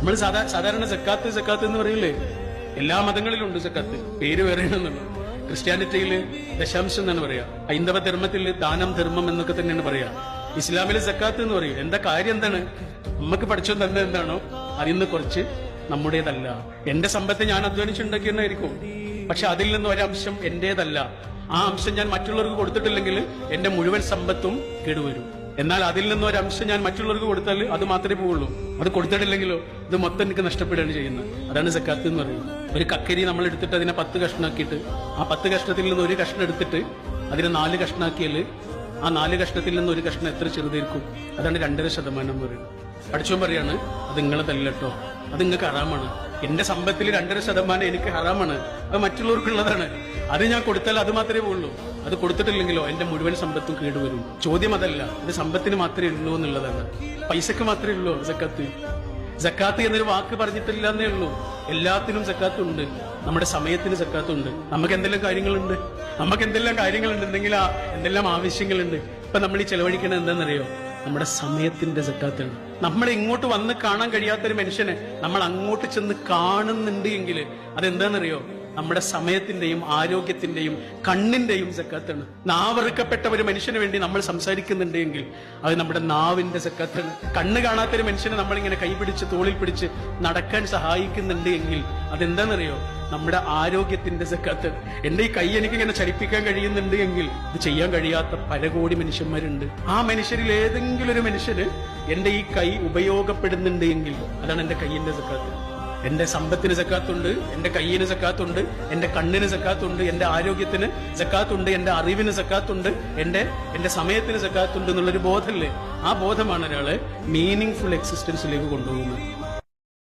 നമ്മൾ സാധാരണ സക്കാത്ത് സക്കാത്ത് എന്ന് പറയില്ലേ, എല്ലാ മതങ്ങളിലും ഉണ്ട് സക്കാത്ത്, പേര് വേറെയാണെന്നുള്ളൂ. ക്രിസ്ത്യാനിറ്റിയില് ദശാംശം എന്നാണ് പറയാ, ഹൈന്ദവ ധർമ്മത്തിൽ ദാനം ധർമ്മം എന്നൊക്കെ തന്നെയാണ് പറയാ, ഇസ്ലാമിലെ സക്കാത്ത് എന്ന് പറയും. എന്താ കാര്യം എന്താണ്? നമുക്ക് പഠിച്ചോ തന്നെ എന്താണോ അതിന്ന് കുറച്ച് നമ്മുടേതല്ല. എന്റെ സമ്പത്ത് ഞാൻ അധ്വാനിച്ചുണ്ടാക്കിയെന്നായിരിക്കും, പക്ഷെ അതിൽ നിന്ന് ഒരംശം എന്റേതല്ല. ആ അംശം ഞാൻ മറ്റുള്ളവർക്ക് കൊടുത്തിട്ടില്ലെങ്കിൽ എന്റെ മുഴുവൻ സമ്പത്തും കേടുവരും. എന്നാൽ അതിൽ നിന്ന് ഒരംശം ഞാൻ മറ്റുള്ളവർക്ക് കൊടുത്താൽ അത് മാത്രമേ പോവുള്ളൂ. അത് കൊടുത്തിട്ടില്ലെങ്കിലോ ഇത് മൊത്തം എനിക്ക് നഷ്ടപ്പെടുകയാണ് ചെയ്യുന്നത്. അതാണ് സക്കാത്ത് എന്ന് പറയുന്നത്. ഒരു കക്കരി നമ്മൾ എടുത്തിട്ട് അതിനെ 10 കഷ്ണാക്കിയിട്ട് ആ 10 കഷ്ണത്തിൽ നിന്ന് ഒരു കഷ്ണം എടുത്തിട്ട് അതിനെ 4 കഷ്ണാക്കിയാൽ ആ 4 കഷ്ണത്തിൽ നിന്ന് ഒരു കഷ്ണം എത്ര ചെറുതായിരിക്കും? അതാണ് 2.5% എന്ന് പറയുന്നത്. പഠിച്ചോൻ പറയാണ് അത് നിങ്ങളതല്ല കേട്ടോ, അത് നിങ്ങൾക്ക് ഹറാമാണ്. എന്റെ സമ്പത്തിൽ 2.5% എനിക്ക് ഹറാമാണ്, അത് മറ്റുള്ളവർക്കുള്ളതാണ്. അത് ഞാൻ കൊടുത്താൽ അത് മാത്രമേ പോവുള്ളൂ. അത് കൊടുത്തിട്ടില്ലെങ്കിലോ എന്റെ മുഴുവൻ സമ്പത്തും കേടുവരും. ചോദ്യം അതല്ല, ഇത് സമ്പത്തിന് മാത്രമേ ഉള്ളൂ എന്നുള്ളതാണ്. പൈസക്ക് മാത്രമേ ഉള്ളൂ സക്കാത്ത്. സക്കാത്ത് എന്നൊരു വാക്ക് പറഞ്ഞിട്ടില്ല എന്നേ ഉള്ളൂ. എല്ലാത്തിനും സക്കാത്തുണ്ട്. നമ്മുടെ സമയത്തിന് സക്കാത്തുണ്ട്. നമുക്ക് എന്തെല്ലാം കാര്യങ്ങളുണ്ട്, എന്തെല്ലാം ആവശ്യങ്ങളുണ്ട്. ഇപ്പൊ നമ്മൾ ഈ ചെലവഴിക്കണത് എന്താണെന്നറിയോ? നമ്മുടെ സമയത്തിന്റെ സക്കാത്താണ്. നമ്മളെ ഇങ്ങോട്ട് വന്ന് കാണാൻ കഴിയാത്തൊരു മനുഷ്യനെ നമ്മൾ അങ്ങോട്ട് ചെന്ന് കാണുന്നുണ്ട് എങ്കിൽ അതെന്താണെന്നറിയോ? നമ്മുടെ സമയത്തിന്റെയും ആരോഗ്യത്തിന്റെയും കണ്ണിന്റെയും സക്കാത്താണ്. നാവറുക്കപ്പെട്ട ഒരു മനുഷ്യന് വേണ്ടി നമ്മൾ സംസാരിക്കുന്നുണ്ട് എങ്കിൽ അത് നമ്മുടെ നാവിന്റെ സക്കാത്താണ്. കണ്ണ് കാണാത്തൊരു മനുഷ്യനെ നമ്മളിങ്ങനെ കൈപിടിച്ച് തോളിൽ പിടിച്ച് നടക്കാൻ സഹായിക്കുന്നുണ്ട് എങ്കിൽ അതെന്താണെന്നറിയോ? നമ്മുടെ ആരോഗ്യത്തിന്റെ സക്കാത്ത്. എന്റെ ഈ കൈ എനിക്കിങ്ങനെ ചലിപ്പിക്കാൻ കഴിയുന്നുണ്ട് എങ്കിൽ ഇത് ചെയ്യാൻ കഴിയാത്ത പരകോടി മനുഷ്യന്മാരുണ്ട്. ആ മനുഷ്യരിൽ ഏതെങ്കിലും ഒരു മനുഷ്യന് എന്റെ ഈ കൈ ഉപയോഗപ്പെടുന്നുണ്ട് എങ്കിൽ അതാണ് എന്റെ കൈയിന്റെ സക്കാത്ത്. എന്റെ സമ്പത്തിന് സക്കാത്തുണ്ട്, എന്റെ കയ്യിന് സക്കാത്തുണ്ട്, എന്റെ കണ്ണിന് സക്കാത്തുണ്ട്, എന്റെ ആരോഗ്യത്തിന് സക്കാത്തുണ്ട്, എന്റെ അറിവിന് സക്കാത്തുണ്ട്, എന്റെ സമയത്തിന് സക്കാത്തുണ്ട് എന്നുള്ളൊരു ബോധമല്ലേ? ആ ബോധമാണ് ഒരാളെ മീനിങ് ഫുൾ എക്സിസ്റ്റൻസിലേക്ക് കൊണ്ടുപോകുന്നത്.